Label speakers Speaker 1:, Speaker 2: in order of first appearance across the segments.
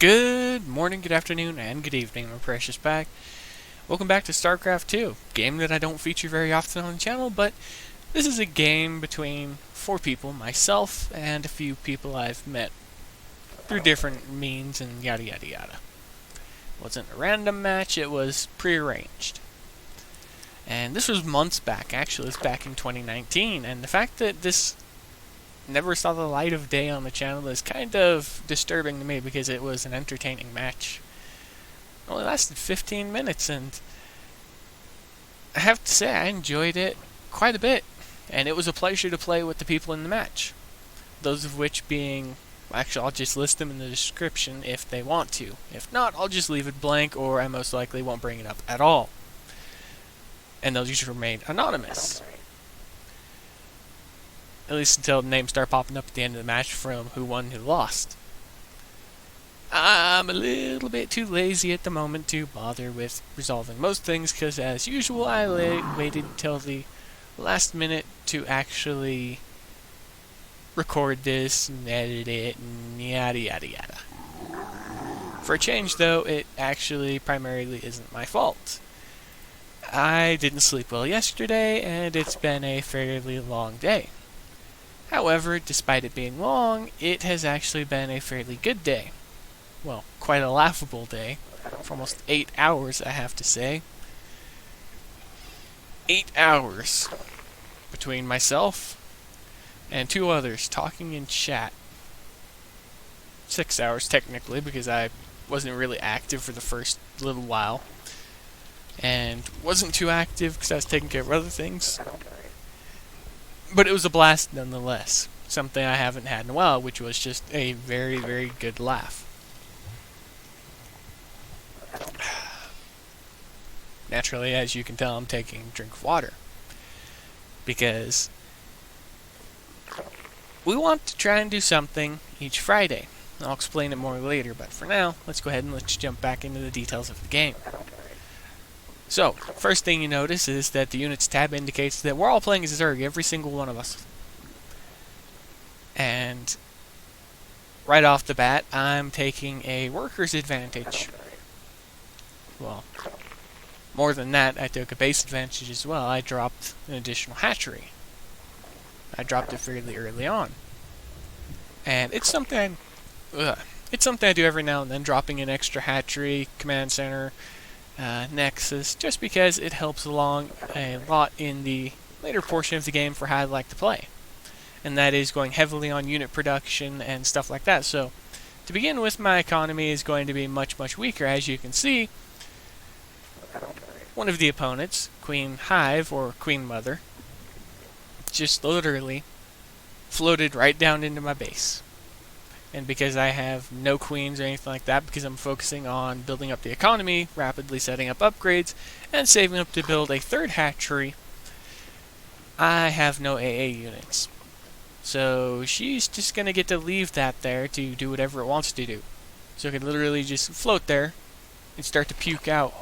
Speaker 1: Good morning, good afternoon, and good evening, my precious pack. Welcome back to StarCraft 2, game that I don't feature very often on the channel, but this is a game between 4 people, myself and a few people I've met through different means and yada yada yada. It wasn't a random match, it was prearranged. And this was months back, actually, it was back in 2019, and the fact that this never saw the light of day on the channel is kind of disturbing to me because it was an entertaining match. It only lasted 15 minutes and I have to say I enjoyed it quite a bit, and it was a pleasure to play with the people in the match. Those of which being, actually I'll just list them in the description if they want to. If not, I'll just leave it blank or I most likely won't bring it up at all. And those usually remain anonymous. At least until names start popping up at the end of the match from who won, who lost. I'm a little bit too lazy at the moment to bother with resolving most things, because as usual I waited till the last minute to actually record this and edit it and yada yada yada. For a change though, it actually primarily isn't my fault. I didn't sleep well yesterday and it's been a fairly long day. However, despite it being long, it has actually been a fairly good day. Well, quite a laughable day. For almost 8 hours, I have to say. 8 hours between myself and 2 others talking in chat. 6 hours, technically, because I wasn't really active for the first little while. And wasn't too active because I was taking care of other things. But it was a blast nonetheless. Something I haven't had in a while, which was just a very, very good laugh. Naturally, as you can tell, I'm taking a drink of water. Because we want to try and do something each Friday. I'll explain it more later, but for now, let's go ahead and let's jump back into the details of the game. So, first thing you notice is that the Units tab indicates that we're all playing as Zerg, every single one of us. And right off the bat, I'm taking a worker's advantage. Well, more than that, I took a base advantage as well. I dropped an additional hatchery. I dropped it fairly early on. And it's something I do every now and then, dropping an extra hatchery, command center, Nexus, just because it helps along a lot in the later portion of the game for how I like to play. And that is going heavily on unit production and stuff like that. So, to begin with, my economy is going to be much, much weaker. As you can see, one of the opponents, Queen Hive, or Queen Mother, just literally floated right down into my base. And because I have no queens or anything like that, because I'm focusing on building up the economy, rapidly setting up upgrades, and saving up to build a 3rd hatchery, I have no AA units. So she's just going to get to leave that there to do whatever it wants to do. So it can literally just float there and start to puke out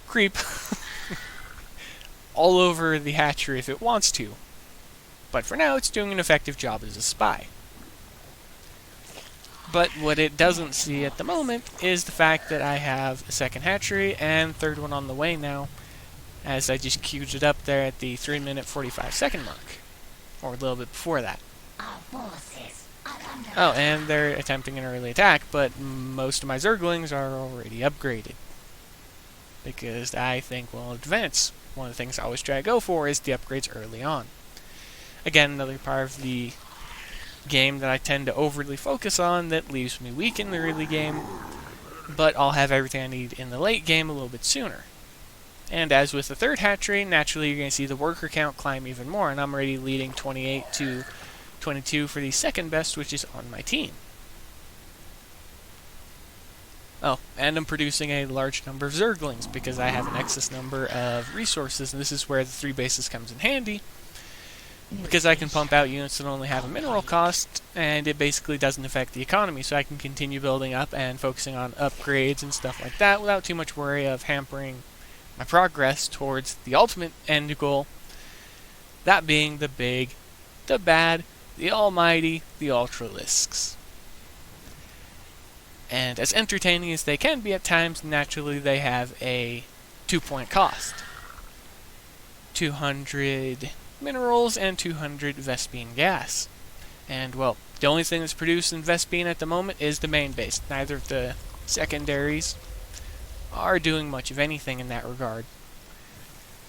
Speaker 1: creep all over the hatchery if it wants to. But for now, it's doing an effective job as a spy. But what it doesn't see at the moment is the fact that I have a 2nd hatchery and 3rd one on the way now, as I just queued it up there at the 3-minute 45-second mark, or a little bit before that. Oh, and they're attempting an early attack, but most of my Zerglings are already upgraded, because I think we'll advance. One of the things I always try to go for is the upgrades early on. Again, another part of the game that I tend to overly focus on that leaves me weak in the early game, but I'll have everything I need in the late game a little bit sooner. And as with the 3rd hatchery, naturally you're going to see the worker count climb even more, and I'm already leading 28 to 22 for the 2nd best, which is on my team. Oh, and I'm producing a large number of Zerglings because I have an excess number of resources, and this is where the 3 bases comes in handy. Because I can pump out units that only have a mineral cost, and it basically doesn't affect the economy, so I can continue building up and focusing on upgrades and stuff like that without too much worry of hampering my progress towards the ultimate end goal, that being the big, the bad, the almighty, the Ultralisks. And as entertaining as they can be at times, naturally they have a 2-point cost. 200 minerals and 200 Vespene gas. And, well, the only thing that's produced in Vespene at the moment is the main base. Neither of the secondaries are doing much of anything in that regard.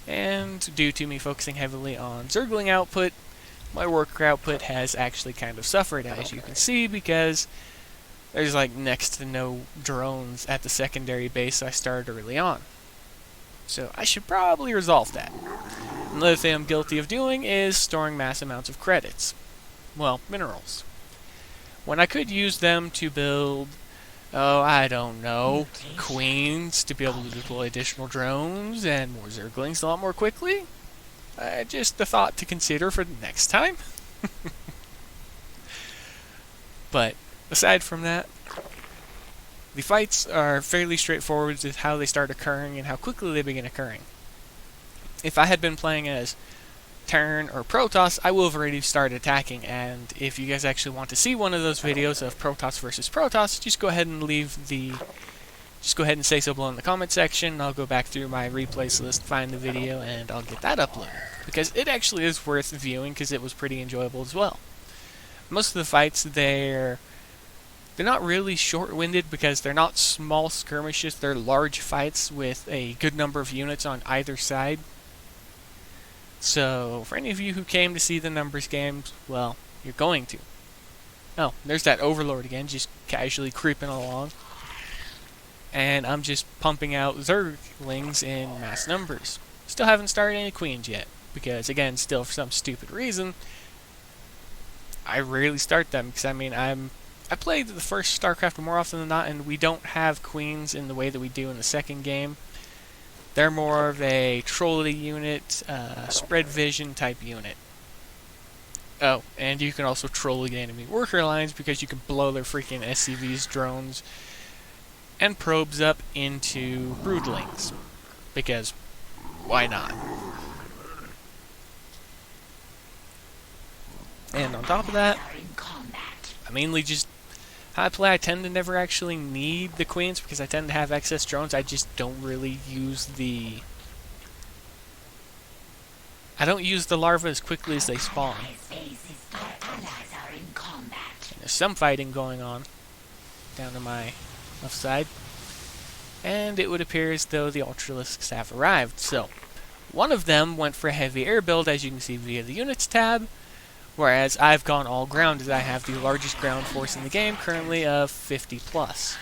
Speaker 1: And due to me focusing heavily on Zergling output, my worker output has actually kind of suffered, as you can see, because there's like next to no drones at the secondary base I started early on. So I should probably resolve that. Another thing I'm guilty of doing is storing mass amounts of credits. Well, minerals. When I could use them to build, I don't know, queens to be able to deploy additional drones and more Zerglings a lot more quickly. Just a thought to consider for the next time. But aside from that, the fights are fairly straightforward with how they start occurring and how quickly they begin occurring. If I had been playing as Terran or Protoss, I will have already started attacking, and if you guys actually want to see one of those videos of Protoss versus Protoss, just go ahead and say so below in the comment section. I'll go back through my replays list, find the video, and I'll get that uploaded. Because it actually is worth viewing, because it was pretty enjoyable as well. Most of the fights, they're not really short-winded, because they're not small skirmishes, they're large fights with a good number of units on either side. So, for any of you who came to see the numbers games, well, you're going to. Oh, there's that Overlord again, just casually creeping along. And I'm just pumping out Zerglings in mass numbers. Still haven't started any queens yet, because again, still for some stupid reason, I rarely start them, because I mean, I played the first StarCraft more often than not, and we don't have queens in the way that we do in the second game. They're more of a trolley unit, spread vision type unit. Oh, and you can also troll the enemy worker lines because you can blow their freaking SCVs, drones, and probes up into broodlings. Because, why not? And on top of that, I mainly just... How I play, I tend to never actually need the queens because I tend to have excess drones. I just don't really use the... I don't use the larvae as quickly as they spawn. And there's some fighting going on down to my left side. And it would appear as though the Ultralisks have arrived. So, one of them went for a heavy air build, as you can see via the Units tab. Whereas I've gone all ground, as I have the largest ground force in the game, currently of 50 plus.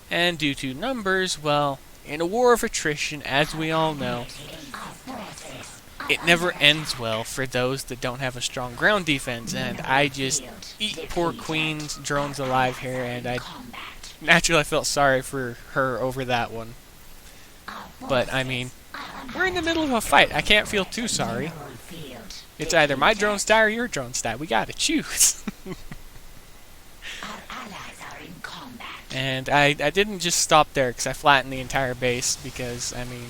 Speaker 1: And due to numbers, well, in a war of attrition, as we all know, it never ends well for those that don't have a strong ground defense, and I just eat poor Queen's drones alive here, and naturally I felt sorry for her over that one. But, I mean, we're in the middle of a fight. I can't feel too sorry. It's either my drones die or your drones die. We gotta choose. And I didn't just stop there because I flattened the entire base because, I mean,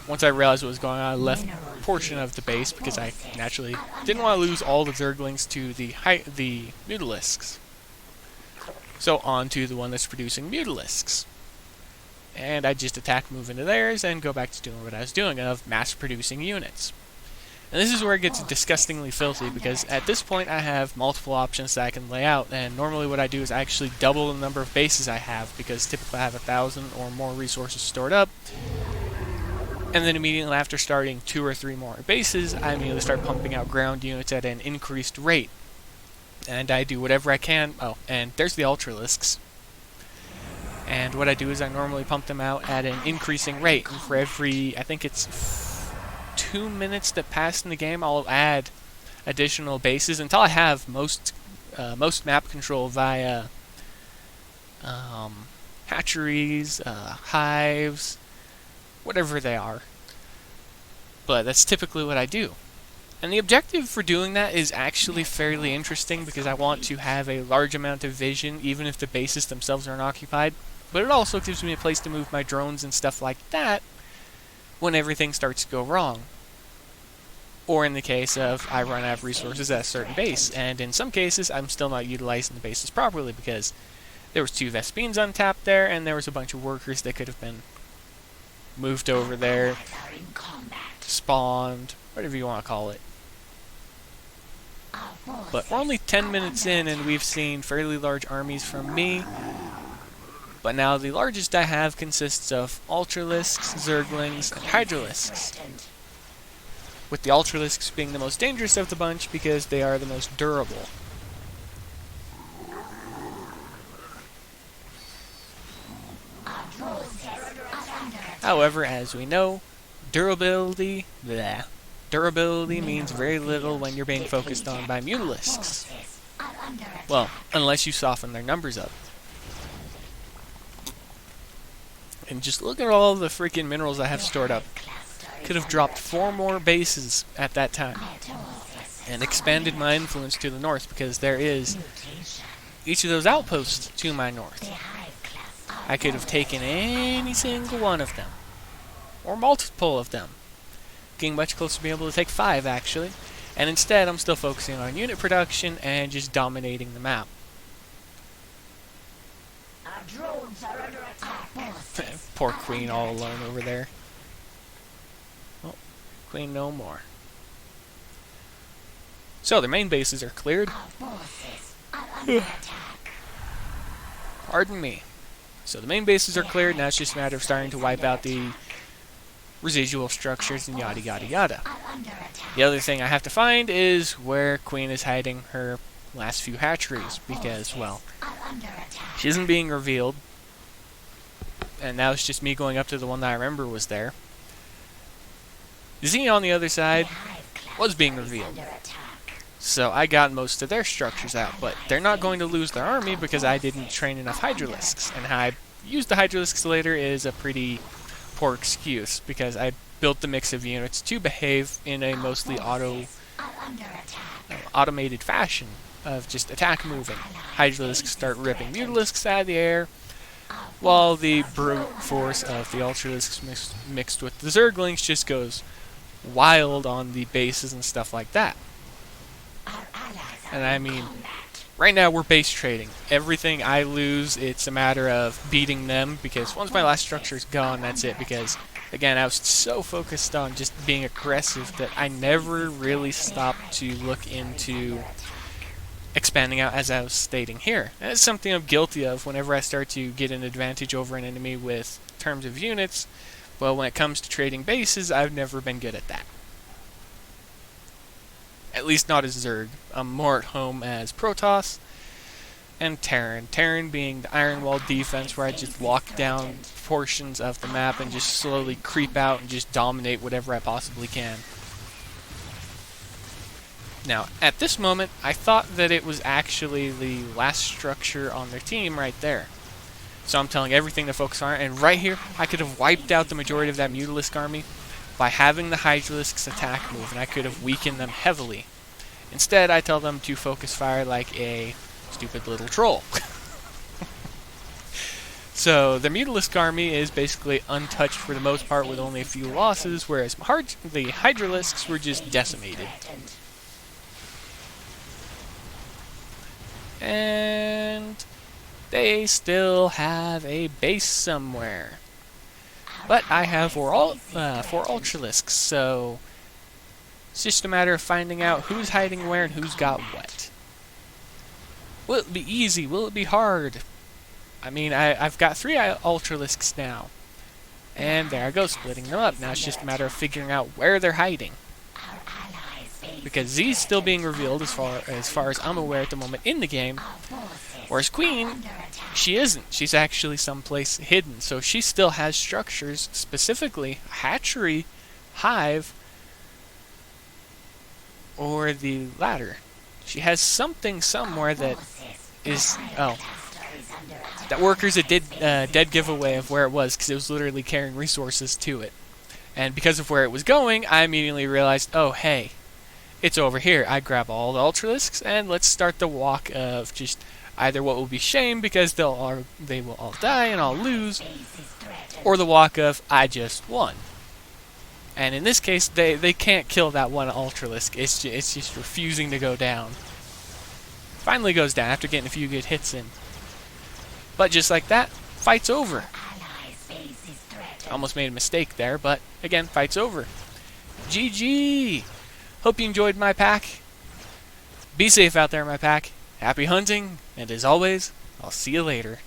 Speaker 1: once I realized what was going on, I left a portion of the base because I naturally didn't want to lose all the Zerglings to the Mutalisks. So on to the one that's producing Mutalisks. And I just attack, move into theirs, and go back to doing what I was doing of mass-producing units. And this is where it gets disgustingly filthy, because at this point I have multiple options that I can lay out, and normally what I do is I actually double the number of bases I have, because typically I have 1,000 or more resources stored up, and then immediately after starting 2 or 3 more bases, I immediately start pumping out ground units at an increased rate. And I do whatever I can. Oh, and there's the Ultralisks. And what I do is I normally pump them out at an increasing rate, and for every, I think it's 2 minutes that pass in the game, I'll add additional bases until I have most map control via hatcheries, hives, whatever they are. But that's typically what I do. And the objective for doing that is actually fairly interesting because I want to have a large amount of vision even if the bases themselves aren't occupied. But it also gives me a place to move my drones and stuff like that when everything starts to go wrong. or in the case of I run out of resources at a certain base, and in some cases I'm still not utilizing the bases properly because there was 2 Vespines untapped there, and there was a bunch of workers that could have been moved over there, spawned, whatever you want to call it. But we're only 10 minutes in and we've seen fairly large armies from me. But now the largest I have consists of Ultralisks, Zerglings, and Hydralisks. With the Ultralisks being the most dangerous of the bunch because they are the most durable. However, as we know, durability means very little when you're being focused on by Mutalisks. Well, unless you soften their numbers up. And just look at all the freaking minerals I have stored up. Could have dropped 4 more bases at that time. And expanded my influence to the north because there is each of those outposts to my north. I could have taken any single one of them. Or multiple of them. Getting much closer to being able to take 5 actually. And instead I'm still focusing on unit production and just dominating the map.
Speaker 2: Our drones are under attack.
Speaker 1: Poor Queen all alone over there. Well, Queen no more. So their main bases are cleared. Pardon me. So the main bases are cleared, now it's just a matter of starting to wipe out the residual structures and yada yada yada. The other thing I have to find is where Queen is hiding her last few hatcheries, because, well, she isn't being revealed, and now it's just me going up to the one that I remember was there. Z on the other side was being revealed, so I got most of their structures out, but they're not going to lose their army because I didn't train enough Hydralisks, and how I used the Hydralisks later is a pretty poor excuse, because I built the mix of units to behave in a mostly automated fashion of just attack moving. Hydralisks start ripping Mutalisks out of the air, while the brute force of the Ultralisks mixed with the Zerglings just goes wild on the bases and stuff like that. And I mean, right now we're base trading. Everything I lose, it's a matter of beating them, because once my last structure's gone, that's it. Because, again, I was so focused on just being aggressive that I never really stopped to look into expanding out, as I was stating here. And it's something I'm guilty of whenever I start to get an advantage over an enemy with terms of units. Well, when it comes to trading bases, I've never been good at that. At least not as Zerg. I'm more at home as Protoss and Terran. Terran being the Iron Wall defense, where I just lock down portions of the map and just slowly creep out and just dominate whatever I possibly can. Now, at this moment, I thought that it was actually the last structure on their team right there. So I'm telling everything to focus on it, and right here, I could have wiped out the majority of that Mutalisk army by having the Hydralisks attack move, and I could have weakened them heavily. Instead, I tell them to focus fire like a stupid little troll. So the Mutalisk army is basically untouched for the most part, with only a few losses, whereas the Hydralisks were just decimated. And they still have a base somewhere. But I have 4 Ultralisks, so it's just a matter of finding out who's hiding where and who's got what. Will it be easy? Will it be hard? I mean, I've got 3 Ultralisks now. And there I go, splitting them up. Now it's just a matter of figuring out where they're hiding. Because Z's still being revealed as far as I'm aware at the moment in the game. Whereas Queen, she isn't. She's actually someplace hidden. So she still has structures, specifically a hatchery, hive, or the ladder. She has something somewhere that is... oh. That worker's a dead giveaway of where it was, because it was literally carrying resources to it. And because of where it was going, I immediately realized, oh, hey, it's over here. I grab all the Ultralisks, and let's start the walk of just either what will be shame, because they will all die and I'll lose, or the walk of I just won. And in this case, they can't kill that one Ultralisk. It's just refusing to go down. Finally goes down after getting a few good hits in. But just like that, fight's over.
Speaker 2: Allies' base is threatened.
Speaker 1: Almost made a mistake there, but again, fight's over. GG! Hope you enjoyed my pack. Be safe out there, my pack. Happy hunting, and as always, I'll see you later.